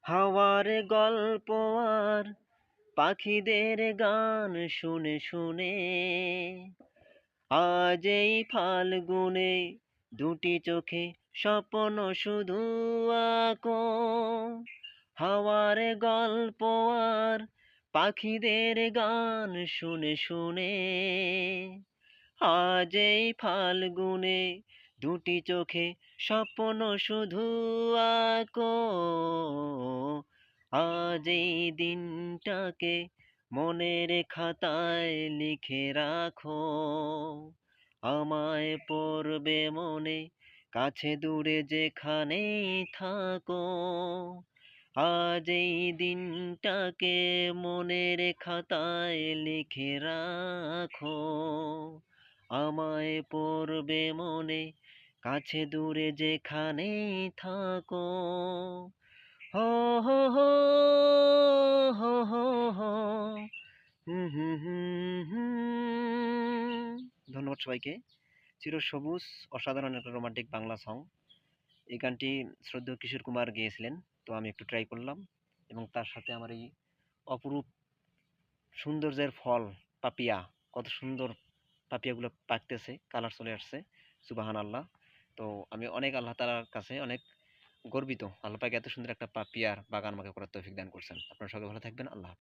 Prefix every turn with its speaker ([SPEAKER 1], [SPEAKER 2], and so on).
[SPEAKER 1] হাওয়ার গল্প আর পাখিদের গান শুনে শুনে আজ এই ফাল্গুনে দুটি চোখে স্বপ্ন শুধু আঁকো। হাওয়ার গল্প আর পাখিদের গান শুনে শুনে আজ এই ফাল্গুনে দুটি চোখে স্বপ্ন শুধু আঁকো। আজ এই দিনটাকে মনের খাতায় লিখে রাখো, আমায় পড়বে মনে, কাছে দূরে যেখানেই থাকো। আজ এই দিনটাকে মনের খাতায় লিখে রাখো, আমায় পড়বে মনে, কাছে দূরে যেখানেই থাকো। হো হো হো হো হো হো হুম হুম হুম হুম। ধন্যবাদ সবাইকে। চিরসবুজ অসাধারণ একটা রোমান্টিক বাংলা সং। এই গানটি শ্রদ্ধেয় কিশোর কুমার গেয়েছিলেন, তো আমি একটু ট্রাই করলাম এবং তার সাথে আমার এই অপরূপ সৌন্দর্যের ফল পাপিয়া, কত সুন্দর পাপিয়াগুলো পাকতেছে, কালার চলে আসছে, সুবাহান আল্লাহ। তো আমি অনেক আল্লাহ তাআলার কাছে অনেক গর্বিত, আল্লাহ পাক এত সুন্দর একটা পাপিয়ার বাগান আমাকে করার তৌফিক দান করছেন। আপনারা সবাই ভালো থাকবেন। আল্লাহ হাফেজ।